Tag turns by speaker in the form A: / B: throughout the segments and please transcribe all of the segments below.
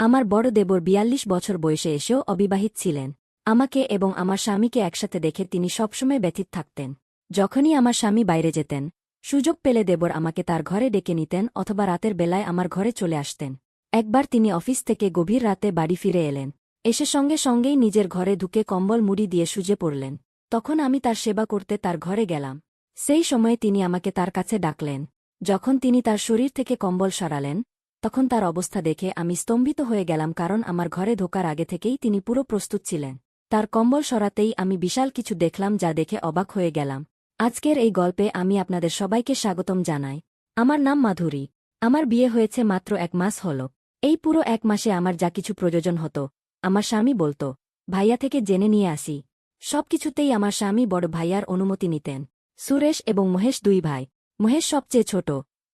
A: আমার বড় দেবর ৪২ বছর বয়সে এসেও অবিবাহিত ছিলেন। আমাকে এবং আমার স্বামীকে একসাথে দেখে তিনি সবসময় ব্যথিত থাকতেন। যখনই আমার স্বামী বাইরে যেতেন, সুযোগ পেলে দেবর আমাকে তার ঘরে ডেকে নিতেন অথবা রাতের বেলায় আমার ঘরে চলে আসতেন। একবার তিনি অফিস থেকে গভীর রাতে বাড়ি ফিরে এলেন। এসে সঙ্গে সঙ্গেই নিজের ঘরে ঢুকে কম্বল মুড়ি দিয়ে শুয়ে পড়লেন। তখন আমি তার সেবা করতে তার ঘরে গেলাম। সেই সময়ে তিনি আমাকে তার কাছে ডাকলেন। যখন তিনি তার শরীর থেকে কম্বল সরালেন, তখন তার অবস্থা দেখে আমি স্তম্ভিত হয়ে গেলাম, কারণ আমার ঘরে ঢোকার আগে থেকেই তিনি পুরো প্রস্তুত ছিলেন। তার কম্বল সরাতেই আমি বিশাল কিছু দেখলাম, যা দেখে অবাক হয়ে গেলাম। আজকের এই গল্পে আমি আপনাদের সবাইকে স্বাগতম জানাই। আমার নাম মাধুরী। আমার বিয়ে হয়েছে মাত্র 1 মাস হল। এই পুরো 1 মাসে আমার যা কিছু প্রয়োজন হতো, আমার স্বামী বলত, ভাইয়া থেকে জেনে নিয়ে আসি। সবকিছুতেই আমার স্বামী বড় ভাইয়ার অনুমতি নিতেন। সুরেশ এবং মহেশ 2 ভাই। মহেশ সবচেয়ে ছোট,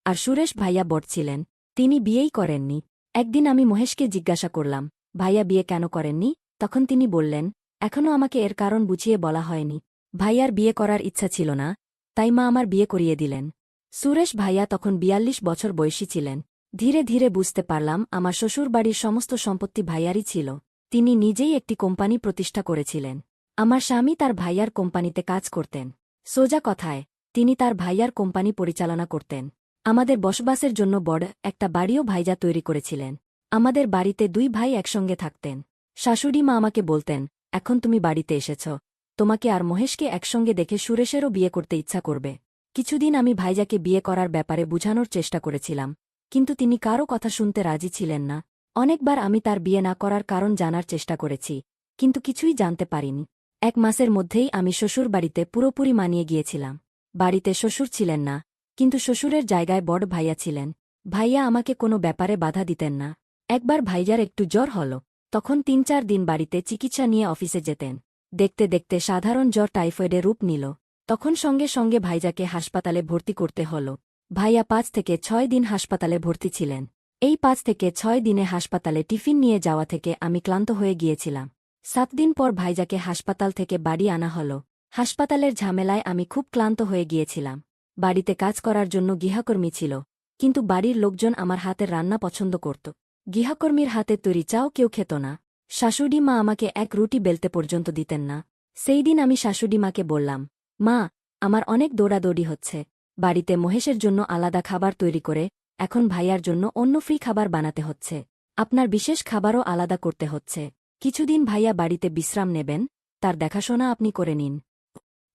A: আর সুরেশ ভাইয়া বড় ছিলেন। তিনি বিয়েই করেননি। একদিন আমি মহেশকে জিজ্ঞাসা করলাম, ভাইয়া বিয়ে কেন করেননি? তখন তিনি বললেন, এখনও আমাকে এর কারণ বুঝিয়ে বলা হয়নি। ভাইয়ার বিয়ে করার ইচ্ছা ছিল না, তাই মা আমার বিয়ে করিয়ে দিলেন। সুরেশ ভাইয়া তখন ৪২ বছর বয়সী ছিলেন। ধীরে ধীরে বুঝতে পারলাম আমার শ্বশুরবাড়ির সমস্ত সম্পত্তি ভাইয়ারই ছিল। তিনি নিজেই একটি কোম্পানি প্রতিষ্ঠা করেছিলেন। আমার স্বামী তার ভাইয়ার কোম্পানিতে কাজ করতেন। সোজা কথায়, তিনি তার ভাইয়ার কোম্পানি পরিচালনা করতেন। আমাদের বসবাসের জন্য বড় একটা বাড়িও ভাইজা তৈরি করেছিলেন। আমাদের বাড়িতে 2 ভাই একসঙ্গে থাকতেন। শাশুড়ি মা আমাকে বলতেন, এখন তুমি বাড়িতে এসেছ, তোমাকে আর মহেশকে একসঙ্গে দেখে সুরেশেরও বিয়ে করতে ইচ্ছা করবে। কিছুদিন আমি ভাইজাকে বিয়ে করার ব্যাপারে বুঝানোর চেষ্টা করেছিলাম, কিন্তু তিনি কারও কথা শুনতে রাজি ছিলেন না। অনেকবার আমি তার বিয়ে না করার কারণ জানার চেষ্টা করেছি, কিন্তু কিছুই জানতে পারিনি। 1 মাসের মধ্যেই আমি শ্বশুর বাড়িতে পুরোপুরি মানিয়ে গিয়েছিলাম। বাড়িতে শ্বশুর ছিলেন না, কিন্তু শ্বশুরের জায়গায় বড় ভাইয়া ছিলেন। ভাইয়া আমাকে কোনো ব্যাপারে বাধা দিতেন না। একবার ভাইজার একটু জ্বর হল, তখন 3-4 দিন বাড়িতে চিকিৎসা নিয়ে অফিসে যেতেন। দেখতে দেখতে সাধারণ জ্বর টাইফয়েডে রূপ নিল। তখন সঙ্গে সঙ্গে ভাইজাকে হাসপাতালে ভর্তি করতে হল। ভাইয়া 5 থেকে 6 দিন হাসপাতালে ভর্তি ছিলেন। এই 5 থেকে 6 দিনে হাসপাতালে টিফিন নিয়ে যাওয়া থেকে আমি ক্লান্ত হয়ে গিয়েছিলাম। 7 দিন পর ভাইজাকে হাসপাতাল থেকে বাড়ি আনা হল। হাসপাতালের ঝামেলায় আমি খুব ক্লান্ত হয়ে গিয়েছিলাম। বাড়িতে কাজ করার জন্য গৃহকর্মী ছিল, কিন্তু বাড়ির লোকজন আমার হাতের রান্না পছন্দ করত। গৃহকর্মীর হাতে তৈরি চাও কেউ খেত না। শাশুড়ি মা আমাকে 1 রুটি বেলতে পর্যন্ত দিতেন না। সেই দিন আমি শাশুড়ি মাকে বললাম, মা, আমার অনেক দৌড়াদৌড়ি হচ্ছে। বাড়িতে মহেশের জন্য আলাদা খাবার তৈরি করে, এখন ভাইয়ার জন্য অন্য ফ্রি খাবার বানাতে হচ্ছে। আপনার বিশেষ খাবারও আলাদা করতে হচ্ছে। কিছুদিন ভাইয়া বাড়িতে বিশ্রাম নেবেন, তার দেখাশোনা আপনি করে নিন।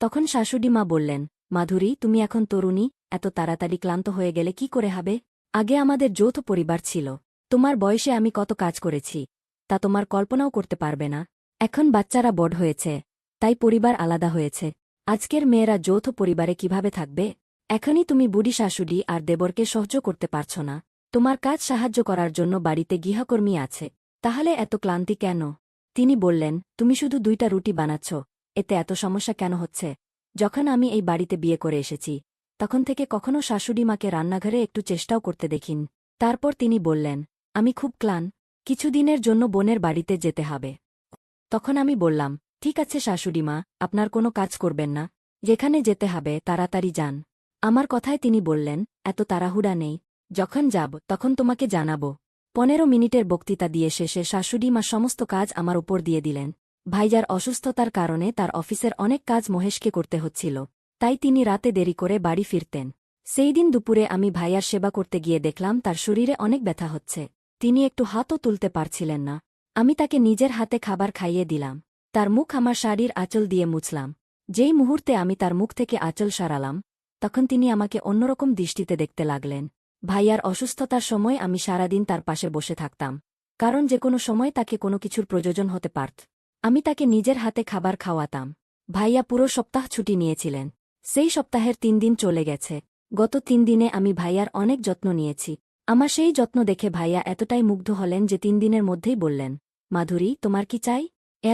A: তখন শাশুড়ি মা বললেন, মাধুরী, তুমি এখন তরুণী, এত তাড়াতাড়ি ক্লান্ত হয়ে গেলে কি করে হবে? আগে আমাদের যৌথ পরিবার ছিল। তোমার বয়সে আমি কত কাজ করেছি, তা তোমার কল্পনাও করতে পারবে না। এখন বাচ্চারা বড় হয়েছে, তাই পরিবার আলাদা হয়েছে। আজকের মেয়েরা যৌথ পরিবারে কিভাবে থাকবে? এখনই তুমি বুড়ি শাশুড়ি আর দেবরকে সহ্য করতে পারছ না। তোমার কাজ সাহায্য করার জন্য বাড়িতে গৃহকর্মী আছে, তাহলে এত ক্লান্তি কেন? তিনি বললেন, তুমি শুধু 2টা রুটি বানাচ্ছ, এতে এত সমস্যা কেন হচ্ছে? যখন আমি এই বাড়িতে বিয়ে করে এসেছি, তখন থেকে কখনো শাশুড়ি মাকে রান্নাঘরে একটু চেষ্টাও করতে দেখিন। তারপর তিনি বললেন, আমি খুব ক্লান্ত, কিছুদিনের জন্য বোনের বাড়িতে যেতে হবে। তখন আমি বললাম, ঠিক আছে শাশুড়ি মা, আপনার কোনো কাজ করবেন না, যেখানে যেতে হবে তাড়াতাড়ি যান। আমার কথায় তিনি বললেন, এত তাড়াহুড়া নেই, যখন যাব তখন তোমাকে জানাবো। 15 মিনিটের বক্তৃতা দিয়ে শেষে শাশুড়ি মা সমস্ত কাজ আমার উপর দিয়ে দিলেন। ভাইজার অসুস্থতার কারণে তার অফিসের অনেক কাজ মহেশকে করতে হচ্ছিল, তাই তিনি রাতে দেরি করে বাড়ি ফিরতেন। সেই দিন দুপুরে আমি ভাইয়ার সেবা করতে গিয়ে দেখলাম তার শরীরে অনেক ব্যথা হচ্ছে। তিনি একটু হাতও তুলতে পারছিলেন না। আমি তাকে নিজের হাতে খাবার খাইয়ে দিলাম। তার মুখ আমার শাড়ির আঁচল দিয়ে মুছলাম। যেই মুহূর্তে আমি তার মুখ থেকে আঁচল সরালাম, তখন তিনি আমাকে অন্যরকম দৃষ্টিতে দেখতে লাগলেন। ভাইয়ার অসুস্থতার সময় আমি সারাদিন তার পাশে বসে থাকতাম, কারণ যে কোনো সময় তাকে কোনো কিছুর প্রয়োজন হতে পারত। আমি তাকে নিজের হাতে খাবার খাওয়াতাম। ভাইয়া পুরো সপ্তাহ ছুটি নিয়েছিলেন। সেই সপ্তাহের 3 দিন চলে গেছে। গত 3 দিনে আমি ভাইয়ার অনেক যত্ন নিয়েছি। আমার সেই যত্ন দেখে ভাইয়া এতটাই মুগ্ধ হলেন যে 3 দিনের মধ্যেই বললেন, মাধুরী, তোমার কি চাই?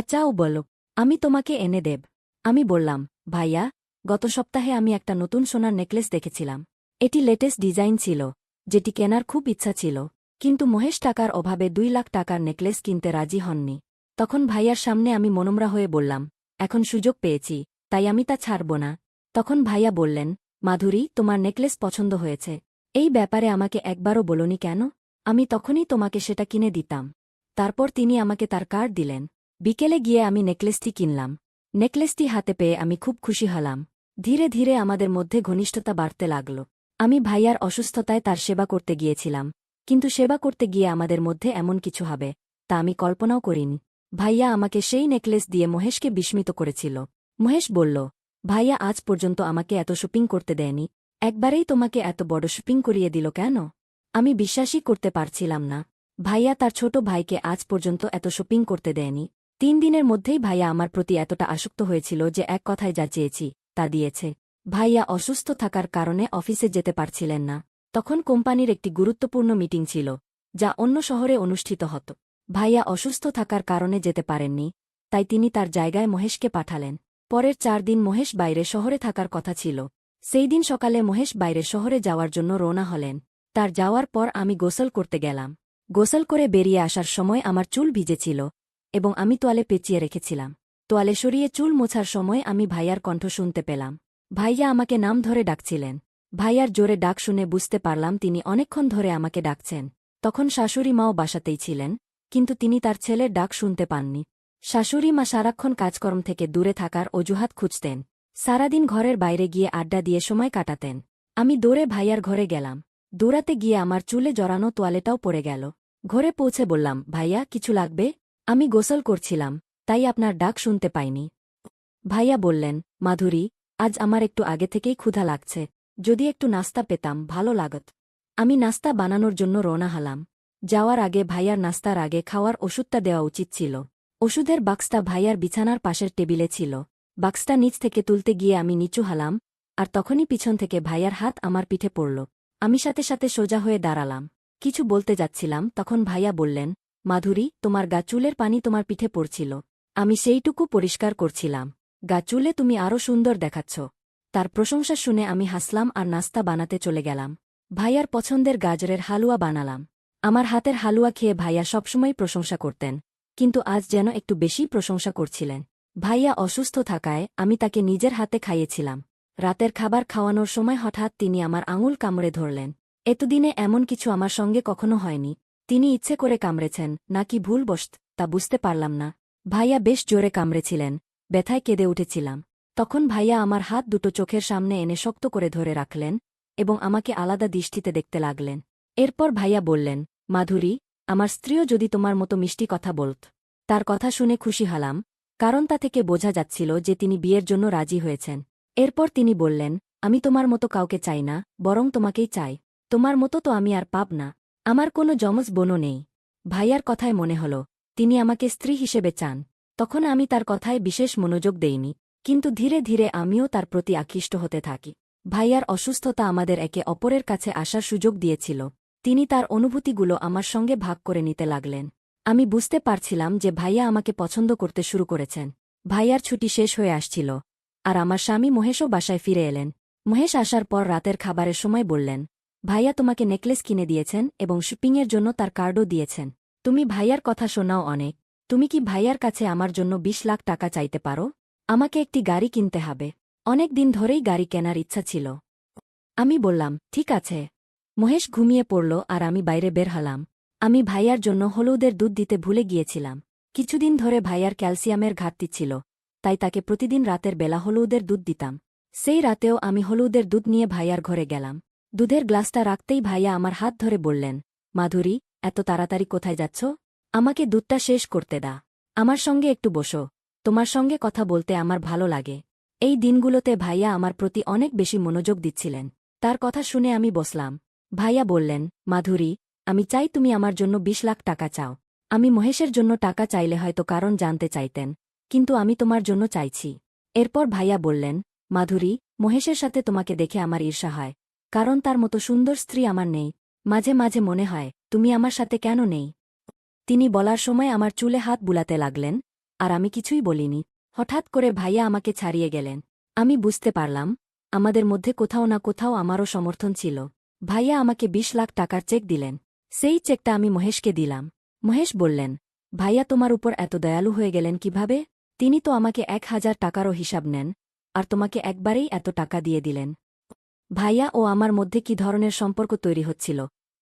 A: চাও বলো, আমি তোমাকে এনে দেব। আমি বললাম, ভাইয়া, গত সপ্তাহে আমি একটা নতুন সোনার নেকলেস দেখেছিলাম। এটি লেটেস্ট ডিজাইন ছিল, যেটি কেনার খুব ইচ্ছা ছিল, কিন্তু মহেশ টাকার অভাবে 2 লাখ টাকার নেকলেস কিনতে রাজি হননি। তখন ভাইয়ার সামনে আমি মনমরা হয়ে বললাম, এখন সুযোগ পেয়েছি, তাই আমি তা ছাড়ব না। তখন ভাইয়া বললেন, মাধুরী, তোমার নেকলেস পছন্দ হয়েছে, এই ব্যাপারে আমাকে একবারও বলোনি কেন? আমি তখনই তোমাকে সেটা কিনে দিতাম। তারপর তিনি আমাকে তার কার্ড দিলেন। বিকেলে গিয়ে আমি নেকলেসটি কিনলাম। নেকলেসটি হাতে পেয়ে আমি খুব খুশি হলাম। ধীরে ধীরে আমাদের মধ্যে ঘনিষ্ঠতা বাড়তে লাগল। আমি ভাইয়ার অসুস্থতায় তার সেবা করতে গিয়েছিলাম, কিন্তু সেবা করতে গিয়ে আমাদের মধ্যে এমন কিছু হবে তা আমি কল্পনাও করিনি। ভাইয়া আমাকে সেই নেকলেস দিয়ে মহেশকে বিস্মিত করেছিল। মহেশ বলল, ভাইয়া আজ পর্যন্ত আমাকে এত শপিং করতে দেয়নি, একবারেই তোমাকে এত বড় শপিং করিয়ে দিল কেন? আমি বিশ্বাসই করতে পারছিলাম না। ভাইয়া তার ছোট ভাইকে আজ পর্যন্ত এত শপিং করতে দেয়নি। 3 দিনের মধ্যেই ভাইয়া আমার প্রতি এতটা আসক্ত হয়েছিল যে এক কথায় যা চেয়েছি তা দিয়েছে। ভাইয়া অসুস্থ থাকার কারণে অফিসে যেতে পারছিলেন না। তখন কোম্পানির একটি গুরুত্বপূর্ণ মিটিং ছিল, যা অন্য শহরে অনুষ্ঠিত হতো। ভাইয়া অসুস্থ থাকার কারণে যেতে পারেননি, তাই তিনি তার জায়গায় মহেশকে পাঠালেন। পরের 4 দিন মহেশ বাইরে শহরে থাকার কথা ছিল। সেই দিন সকালে মহেশ বাইরে শহরে যাওয়ার জন্য রওনা হলেন। তার যাওয়ার পর আমি গোসল করতে গেলাম। গোসল করে বেরিয়ে আসার সময় আমার চুল ভিজেছিল এবং আমি তোয়ালে পেঁচিয়ে রেখেছিলাম। তোয়ালে সরিয়ে চুল মোছার সময় আমি ভাইয়ার কণ্ঠ শুনতে পেলাম। ভাইয়া আমাকে নাম ধরে ডাকছিলেন। ভাইয়ার জোরে ডাক শুনে বুঝতে পারলাম তিনি অনেকক্ষণ ধরে আমাকে ডাকছেন। তখন শাশুড়ি মাও বাসাতেই ছিলেন, কিন্তু তিনি তার ছেলের ডাক শুনতে পাননি। শাশুড়ি মা সারাক্ষণ কাজকর্ম থেকে দূরে থাকার অজুহাত খুঁজতেন। সারাদিন ঘরের বাইরে গিয়ে আড্ডা দিয়ে সময় কাটাতেন। আমি দৌড়ে ভাইয়ার ঘরে গেলাম। দৌড়াতে গিয়ে আমার চুলে জড়ানো তোয়ালেটাও পড়ে গেল। ঘরে পৌঁছে বললাম, ভাইয়া কিছু লাগবে? আমি গোসল করছিলাম, তাই আপনার ডাক শুনতে পাইনি। ভাইয়া বললেন, মাধুরী, আজ আমার একটু আগে থেকেই ক্ষুধা লাগছে, যদি একটু নাস্তা পেতাম ভালো লাগত। আমি নাস্তা বানানোর জন্য রওনা হলাম। যাওয়ার আগে ভাইয়ার নাস্তার আগে খাওয়ার ওষুধটা দেওয়া উচিত ছিল। ওষুধের বাক্সটা ভাইয়ার বিছানার পাশের টেবিলে ছিল। বাক্সটা নিচ থেকে তুলতে গিয়ে আমি নিচু হলাম, আর তখনই পিছন থেকে ভাইয়ার হাত আমার পিঠে পড়ল। আমি সাথে সাথে সোজা হয়ে দাঁড়ালাম। কিছু বলতে যাচ্ছিলাম, তখন ভাইয়া বললেন, মাধুরী, তোমার গা চুলের পানি তোমার পিঠে পড়ছিল। আমি সেইটুকু পরিষ্কার করছিলাম। গা চুলে তুমি আরও সুন্দর দেখাচ্ছ। তার প্রশংসা শুনে আমি হাসলাম আর নাস্তা বানাতে চলে গেলাম। ভাইয়ার পছন্দের গাজরের হালুয়া বানালাম। আমার হাতের হালুয়া খেয়ে ভাইয়া সবসময় প্রশংসা করতেন, কিন্তু আজ যেন একটু বেশি প্রশংসা করছিলেন। ভাইয়া অসুস্থ থাকায় আমি তাকে নিজের হাতে খাইয়েছিলাম। রাতের খাবার খাওয়ানোর সময় হঠাৎ তিনি আমার আঙুল কামড়ে ধরলেন। এতদিনে এমন কিছু আমার সঙ্গে কখনো হয়নি। তিনি ইচ্ছে করে কামড়েছেন নাকি ভুলবশত তা বুঝতে পারলাম না। ভাইয়া বেশ জোরে কামড়েছিলেন, ব্যথায় কেঁদে উঠেছিলাম। তখন ভাইয়া আমার হাত দুটো চোখের সামনে এনে শক্ত করে ধরে রাখলেন এবং আমাকে আলাদা দৃষ্টিতে দেখতে লাগলেন। এরপর ভাইয়া বললেন, মাধুরী, আমার স্ত্রীও যদি তোমার মতো মিষ্টি কথা বলত। তার কথা শুনে খুশি হলাম, কারণ তা থেকে বোঝা যাচ্ছিল যে তিনি বিয়ের জন্য রাজি হয়েছেন। এরপর তিনি বললেন, আমি তোমার মতো কাউকে চাই না, বরং তোমাকেই চাই। তোমার মতো তো আমি আর পাব না। আমার কোনো যমজ বোনও নেই। ভাইয়ার কথায় মনে হল তিনি আমাকে স্ত্রী হিসেবে চান। তখন আমি তার কথায় বিশেষ মনোযোগ দেইনি, কিন্তু ধীরে ধীরে আমিও তার প্রতি আকৃষ্ট হতে থাকি। ভাইয়ার অসুস্থতা আমাদের একে অপরের কাছে আসার সুযোগ দিয়েছিল। তিনি তার অনুভূতিগুলো আমার সঙ্গে ভাগ করে নিতে লাগলেন। আমি বুঝতে পারছিলাম যে ভাইয়া আমাকে পছন্দ করতে শুরু করেছেন। ভাইয়ার ছুটি শেষ হয়ে আসছিল, আর আমার স্বামী মহেশও বাসায় ফিরে এলেন। মহেশ আসার পর রাতের খাবারের সময় বললেন, ভাইয়া তোমাকে নেকলেস কিনে দিয়েছেন এবং শপিংয়ের জন্য তার কার্ডও দিয়েছেন। তুমি ভাইয়ার কথা শোনাও অনেক। তুমি কি ভাইয়ার কাছে আমার জন্য 20 লাখ টাকা চাইতে পারো? আমাকে একটি গাড়ি কিনতে হবে। অনেক দিন ধরেই গাড়ি কেনার ইচ্ছা ছিল। আমি বললাম, ঠিক আছে। মহেশ ঘুমিয়ে পড়ল আর আমি বাইরে বের হলাম। আমি ভাইয়ার জন্য হলুদের দুধ দিতে ভুলে গিয়েছিলাম। কিছুদিন ধরে ভাইয়ার ক্যালসিয়ামের ঘাটতি ছিল, তাই তাকে প্রতিদিন রাতের বেলা হলুদের দুধ দিতাম। সেই রাতেও আমি হলুদের দুধ নিয়ে ভাইয়ার ঘরে গেলাম। দুধের গ্লাসটা রাখতেই ভাইয়া আমার হাত ধরে বললেন, মাধুরী, এত তাড়াতাড়ি কোথায় যাচ্ছ? আমাকে দুধটা শেষ করতে দা। আমার সঙ্গে একটু বসো। তোমার সঙ্গে কথা বলতে আমার ভালো লাগে। এই দিনগুলোতে ভাইয়া আমার প্রতি অনেক বেশি মনোযোগ দিচ্ছিলেন। তার কথা শুনে আমি বসলাম। ভাইয়া বললেন, মাধুরী, আমি চাই তুমি আমার জন্য 20 লাখ টাকা চাও। আমি মহেশের জন্য টাকা চাইলে হয়তো কারণ জানতে চাইতেন, কিন্তু আমি তোমার জন্য চাইছি। এরপর ভাইয়া বললেন, মাধুরী, মহেশের সাথে তোমাকে দেখে আমার ঈর্ষা হয়, কারণ তার মতো সুন্দর স্ত্রী আমার নেই। মাঝে মাঝে মনে হয় তুমি আমার সাথে কেন নেই। তিনি বলার সময় আমার চুলে হাত বুলাতে লাগলেন, আর আমি কিছুই বলিনি। হঠাৎ করে ভাইয়া আমাকে ছাড়িয়ে গেলেন। আমি বুঝতে পারলাম আমাদের মধ্যে কোথাও না কোথাও আমারও সমর্থন ছিল। ভাইয়া আমাকে 20 লাখ টাকার চেক দিলেন। সেই চেকটা আমি মহেশকে দিলাম। মহেশ বললেন, ভাইয়া তোমার উপর এত দয়ালু হয়ে গেলেন কিভাবে? তিনি তো আমাকে 1000 টাকারও হিসাব নেন, আর তোমাকে একবারেই এত টাকা দিয়ে দিলেন। ভাইয়া ও আমার মধ্যে কি ধরনের সম্পর্ক তৈরি হচ্ছিল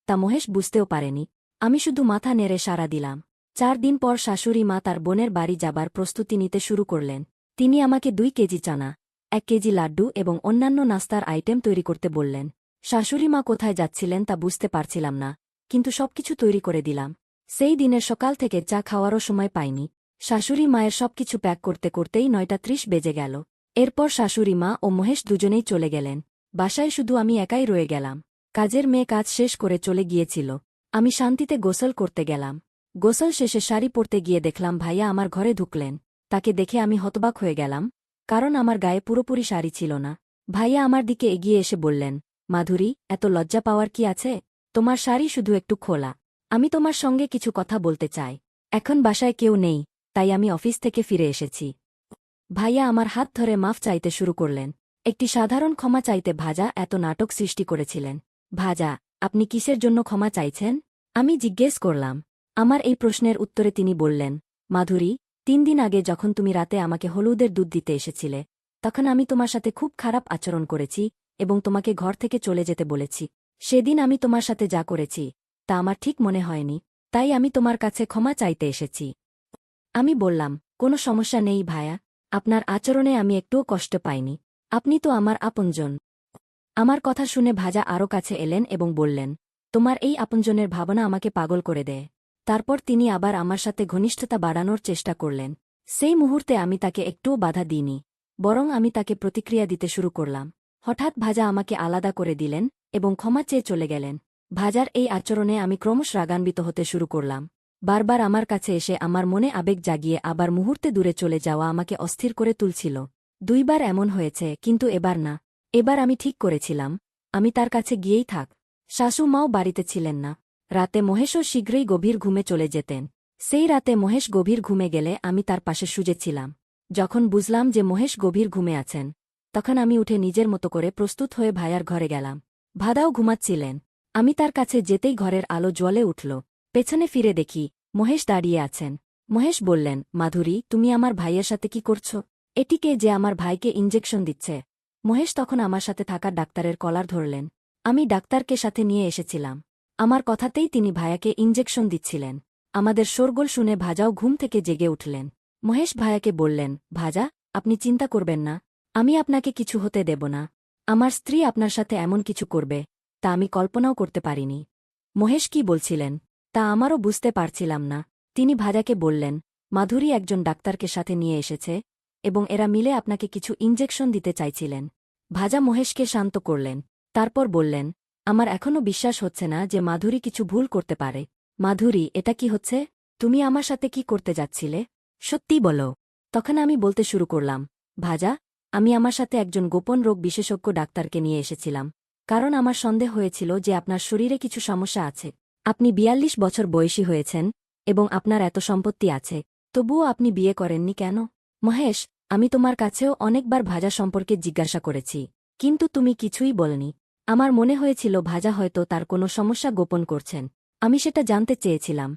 A: তা মহেশ বুঝতেও পারেনি। আমি শুধু মাথা নেড়ে সাড়া দিলাম। 4 দিন পর শাশুড়ি মা তার বোনের বাড়ি যাবার প্রস্তুতি নিতে শুরু করলেন। তিনি আমাকে 2 কেজি চানা, 1 কেজি লাড্ডু এবং অন্যান্য নাস্তার আইটেম তৈরি করতে বললেন। শাশুড়ি মা কোথায় যাচ্ছিলেন তা বুঝতে পারছিলাম না, কিন্তু সবকিছু তৈরি করে দিলাম। সেই দিনের সকাল থেকে চা খাওয়ারও সময় পাইনি। শাশুড়ি মায়ের সবকিছু প্যাক করতে করতেই 9:30 বেজে গেল। এরপর শাশুড়ি মা ও মহেশ দুজনেই চলে গেলেন। বাসায় শুধু আমি একাই রয়ে গেলাম। কাজের মেয়ে কাজ শেষ করে চলে গিয়েছিল। আমি শান্তিতে গোসল করতে গেলাম। গোসল শেষে শাড়ি পরতে গিয়ে দেখলাম ভাইয়া আমার ঘরে ঢুকলেন। তাকে দেখে আমি হতবাক হয়ে গেলাম, কারণ আমার গায়ে পুরোপুরি শাড়ি ছিল না। ভাইয়া আমার দিকে এগিয়ে এসে বললেন, মাধুরী, এত লজ্জা পাওয়ার কি আছে? তোমার শাড়ি শুধু একটু খোলা। আমি তোমার সঙ্গে কিছু কথা বলতে চাই। এখন বাসায় কেউ নেই, তাই আমি অফিস থেকে ফিরে এসেছি। ভাইয়া আমার হাত ধরে মাফ চাইতে শুরু করলেন। একটি সাধারণ ক্ষমা চাইতে ভাজা এত নাটক সৃষ্টি করেছিলেন। ভাজা, আপনি কিসের জন্য ক্ষমা চাইছেন? আমি জিজ্ঞেস করলাম। আমার এই প্রশ্নের উত্তরে তিনি বললেন, মাধুরী, 3 দিন আগে যখন তুমি রাতে আমাকে হলুদের দুধ দিতে এসেছিলে, তখন আমি তোমার সাথে খুব খারাপ আচরণ করেছি এবং তোমাকে ঘর থেকে চলে যেতে বলেছি। সেদিন আমি তোমার সাথে যা করেছি তা আমার ঠিক মনে হয়নি, তাই আমি তোমার কাছে ক্ষমা চাইতে এসেছি। আমি বললাম, কোনো সমস্যা নেই ভায়া, আপনার আচরণে আমি একটুও কষ্ট পাইনি। আপনি তো আমার আপনজন। আমার কথা শুনে ভাজা আরও কাছে এলেন এবং বললেন, তোমার এই আপনজনের ভাবনা আমাকে পাগল করে দেয়। তারপর তিনি আবার আমার সাথে ঘনিষ্ঠতা বাড়ানোর চেষ্টা করলেন। সেই মুহূর্তে আমি তাকে একটুও বাধা দিইনি, বরং আমি তাকে প্রতিক্রিয়া দিতে শুরু করলাম। হঠাৎ ভাজা আমাকে আলাদা করে দিলেন এবং ক্ষমা চেয়ে চলে গেলেন। ভাজার এই আচরণে আমি ক্রমশ রাগান্বিত হতে শুরু করলাম। বারবার আমার কাছে এসে আমার মনে আবেগ জাগিয়ে আবার মুহূর্তে দূরে চলে যাওয়া আমাকে অস্থির করে তুলছিল। 2 বার এমন হয়েছে, কিন্তু এবার না। এবার আমি ঠিক করেছিলাম, আমি তার কাছে গিয়েই থাক। শাশু মাও বাড়িতে ছিলেন না। রাতে মহেশও শীঘ্রই গভীর ঘুমে চলে যেতেন। সেই রাতে মহেশ গভীর ঘুমে গেলে আমি তার পাশে শুয়েছিলাম। যখন বুঝলাম যে মহেশ গভীর ঘুমে আছেন, তখন আমি উঠে নিজের মতো করে প্রস্তুত হয়ে ভাইয়ার ঘরে গেলাম। ভাদাও ঘুমাচ্ছিলেন। আমি তার কাছে যেতেই ঘরের আলো জ্বলে উঠল। পেছনে ফিরে দেখি, মহেশ দাঁড়িয়ে আছেন। মহেশ বললেন, মাধুরী, তুমি আমার ভাইয়ের সাথে কি করছ? এটিকে যে আমার ভাইকে ইঞ্জেকশন দিচ্ছে। মহেশ তখন আমার সাথে থাকা ডাক্তারের কলার ধরলেন। আমি ডাক্তারকে সাথে নিয়ে এসেছিলাম। আমার কথাতেই তিনি ভাইয়াকে ইঞ্জেকশন দিচ্ছিলেন। আমাদের শোরগোল শুনে ভাজাও ঘুম থেকে জেগে উঠলেন। মহেশ ভাইয়াকে বললেন, ভাজা, আপনি চিন্তা করবেন না, আমি আপনাকে কিছু হতে দেব না। আমার স্ত্রী আপনার সাথে এমন কিছু করবে তা আমি কল্পনাও করতে পারিনি। মহেশ কি বলছিলেন তা আমারও বুঝতে পারছিলাম না। তিনি ভাজাকে বললেন, মাধুরী একজন ডাক্তারকে সাথে নিয়ে এসেছে এবং এরা মিলে আপনাকে কিছু ইঞ্জেকশন দিতে চাইছিলেন। ভাজা মহেশকে শান্ত করলেন। তারপর বললেন, আমার এখনও বিশ্বাস হচ্ছে না যে মাধুরী কিছু ভুল করতে পারে। মাধুরী, এটা কি হচ্ছে? তুমি আমার সাথে কি করতে যাচ্ছিলে? সত্যি বলো। তখন আমি বলতে শুরু করলাম, ভাজা, আমি আমার সাথে একজন গোপন রোগ বিশেষজ্ঞ ডাক্তারকে নিয়ে এসেছিলাম, কারণ আমার সন্দেহ হয়েছিল যে আপনার শরীরে কিছু সমস্যা আছে। আপনি 42 বছর বয়সী হয়েছেন এবং আপনার এত সম্পত্তি আছে, তবুও আপনি বিয়ে করেননি কেন? মহেশ, আমি তোমার কাছেও অনেকবার ভাজা সম্পর্কে জিজ্ঞাসা করেছি, কিন্তু তুমি কিছুই বলনি। আমার মনে হয়েছিল ভাজা হয়তো তার কোনো সমস্যা গোপন করছেন। আমি সেটা জানতে চেয়েছিলাম,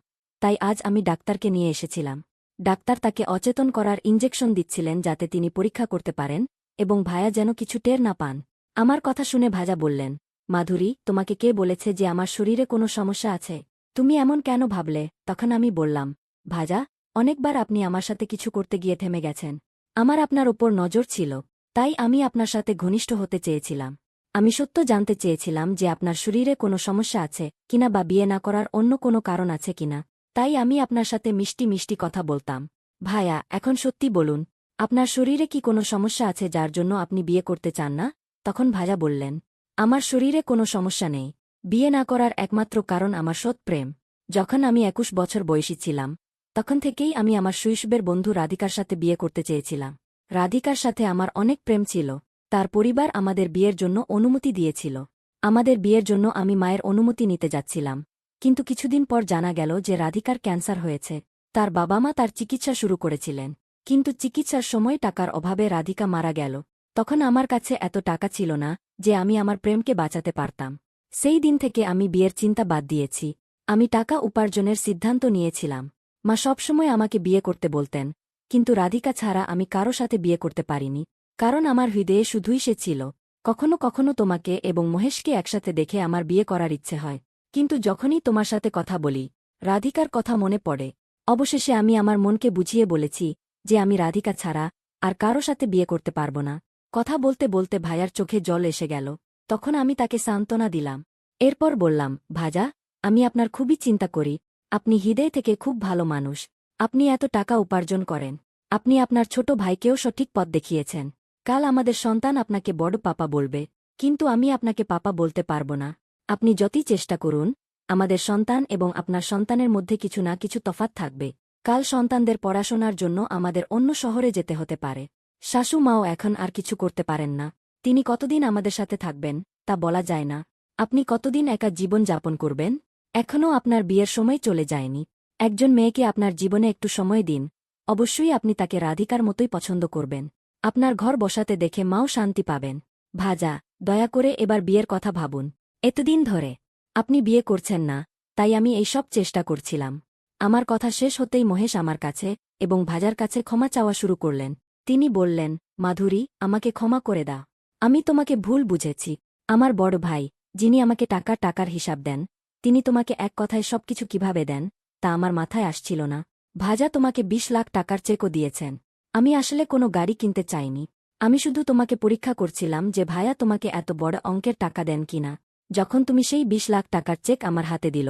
A: তাই আজ আমি ডাক্তারকে নিয়ে এসেছিলাম। ডাক্তার তাকে অচেতন করার ইঞ্জেকশন দিচ্ছিলেন যাতে তিনি পরীক্ষা করতে পারেন এবং ভায়া যেন কিছু টের না পান। আমার কথা শুনে ভাজা বললেন, মাধুরী, তোমাকে কে বলেছে যে আমার শরীরে কোনো সমস্যা আছে? তুমি এমন কেন ভাবলে? তখন আমি বললাম, ভাজা, অনেকবার আপনি আমার সাথে কিছু করতে গিয়ে থেমে গেছেন। আমার আপনার ওপর নজর ছিল, তাই আমি আপনার সাথে ঘনিষ্ঠ হতে চেয়েছিলাম। আমি সত্য জানতে চেয়েছিলাম যে আপনার শরীরে কোনো সমস্যা আছে কিনা বা বিয়ে না করার অন্য কোনো কারণ আছে কিনা, তাই আমি আপনার সাথে মিষ্টি মিষ্টি কথা বলতাম। ভায়া, এখন সত্যি বলুন, আপনার শরীরে কি কোনো সমস্যা আছে যার জন্য আপনি বিয়ে করতে চান না? তখন ভাজা বললেন, আমার শরীরে কোনো সমস্যা নেই। বিয়ে না করার একমাত্র কারণ আমার সৎ প্রেম। যখন আমি 21 বছর বয়সী ছিলাম, তখন থেকেই আমি আমার শৈশবের বন্ধু রাধিকার সাথে বিয়ে করতে চেয়েছিলাম। রাধিকার সাথে আমার অনেক প্রেম ছিল। তার পরিবার আমাদের বিয়ের জন্য অনুমতি দিয়েছিল। আমাদের বিয়ের জন্য আমি মায়ের অনুমতি নিতে যাচ্ছিলাম, কিন্তু কিছুদিন পর জানা গেল যে রাধিকার ক্যান্সার হয়েছে। তার বাবা মা তার চিকিৎসা শুরু করেছিলেন, কিন্তু চিকিৎসার সময় টাকার অভাবে রাধিকা মারা গেল। তখন আমার কাছে এত টাকা ছিল না যে আমি আমার প্রেমকে বাঁচাতে পারতাম। সেই দিন থেকে আমি বিয়ের চিন্তা বাদ দিয়েছি। আমি টাকা উপার্জনের সিদ্ধান্ত নিয়েছিলাম। মা সবসময় আমাকে বিয়ে করতে বলতেন, কিন্তু রাধিকা ছাড়া আমি কারো সাথে বিয়ে করতে পারিনি, কারণ আমার হৃদয়ে শুধুই সে ছিল। কখনো কখনো তোমাকে এবং মহেশকে একসাথে দেখে আমার বিয়ে করার ইচ্ছে হয়, কিন্তু যখনই তোমার সাথে কথা বলি, রাধিকার কথা মনে পড়ে। অবশেষে আমি আমার মনকে বুঝিয়ে বলেছি যে আমি রাধিকা ছাড়া আর কারো সাথে বিয়ে করতে পারব না। কথা বলতে বলতে ভাইয়ার চোখে জল এসে গেল। তখন আমি তাকে সান্ত্বনা দিলাম। এরপর বললাম, ভাজা, আমি আপনার খুবই চিন্তা করি। আপনি হৃদয় থেকে খুব ভালো মানুষ। আপনি এত টাকা উপার্জন করেন। আপনি আপনার ছোট ভাইকেও সঠিক পথ দেখিয়েছেন। কাল আমাদের সন্তান আপনাকে বড় পাপা বলবে, কিন্তু আমি আপনাকে পাপা বলতে পারব না। আপনি যতই চেষ্টা করুন, আমাদের সন্তান এবং আপনার সন্তানের মধ্যে কিছু না কিছু তফাৎ থাকবে। কাল সন্তানদের পড়াশোনার জন্য আমাদের অন্য শহরে যেতে হতে পারে। শাশু মাও এখন আর কিছু করতে পারেন না। তিনি কতদিন আমাদের সাথে থাকবেন তা বলা যায় না। আপনি কতদিন একা জীবন যাপন করবেন? এখনও আপনার বিয়ের সময় চলে যায়নি। একজন মেয়েকে আপনার জীবনে একটু সময় দিন। অবশ্যই আপনি তাকে রাধিকার মতোই পছন্দ করবেন। আপনার ঘর বসাতে দেখে মাও শান্তি পাবেন। ভাজা, দয়া করে এবার বিয়ের কথা ভাবুন। এতদিন ধরে আপনি বিয়ে করছেন না, তাই আমি এই সব চেষ্টা করছিলাম। আমার কথা শেষ হতেই মহেশ আমার কাছে এবং ভাজার কাছে ক্ষমা চাওয়া শুরু করলেন। তিনি বললেন, মাধুরী, আমাকে ক্ষমা করে দাও। আমি তোমাকে ভুল বুঝেছি। আমার বড় ভাই, যিনি আমাকে টাকার হিসাব দেন, তিনি তোমাকে এক কথায় সবকিছু কিভাবে দেন তা আমার মাথায় আসছিল না। ভাজা তোমাকে 20 লাখ টাকার চেকও দিয়েছেন। আমি আসলে কোনো গাড়ি কিনতে চাইনি। আমি শুধু তোমাকে পরীক্ষা করছিলাম যে ভাইয়া তোমাকে এত বড় অঙ্কের টাকা দেন কিনা। যখন তুমি সেই 20 লাখ টাকার চেক আমার হাতে দিল,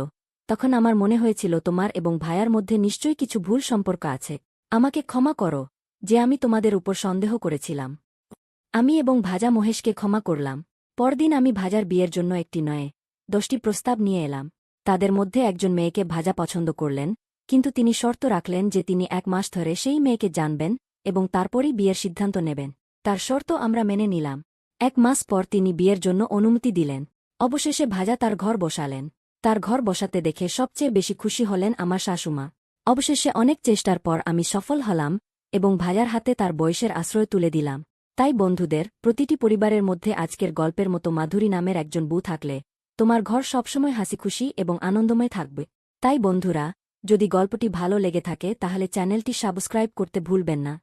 A: তখন আমার মনে হয়েছিল তোমার এবং ভাইয়ার মধ্যে নিশ্চয়ই কিছু ভুল সম্পর্ক আছে। আমাকে ক্ষমা করো যে আমি তোমাদের উপর সন্দেহ করেছিলাম। আমি এবং ভাজা মহেশকে ক্ষমা করলাম। পরদিন আমি ভাজার বিয়ের জন্য একটি নয় 10টি প্রস্তাব নিয়ে এলাম। তাদের মধ্যে একজন মেয়েকে ভাজা পছন্দ করলেন, কিন্তু তিনি শর্ত রাখলেন যে তিনি 1 মাস ধরে সেই মেয়েকে জানবেন এবং তারপরই বিয়ের সিদ্ধান্ত নেবেন। তার শর্ত আমরা মেনে নিলাম। 1 মাস পর তিনি বিয়ের জন্য অনুমতি দিলেন। অবশেষে ভাজা তার ঘর বসালেন। তার ঘর বসাতে দেখে সবচেয়ে বেশি খুশি হলেন আমার শাশুমা। অবশেষে অনেক চেষ্টার পর আমি সফল হলাম এবং ভাজার হাতে তার বয়সের আশ্রয় তুলে দিলাম। তাই বন্ধুদের, প্রতিটি পরিবারের মধ্যে আজকের গল্পের মতো মাধুরী নামের একজন বউ থাকলে তোমার ঘর সবসময় হাসিখুশি এবং আনন্দময় থাকবে। তাই বন্ধুরা, যদি গল্পটি ভালো লেগে থাকে তাহলে চ্যানেলটি সাবস্ক্রাইব করতে ভুলবেন না।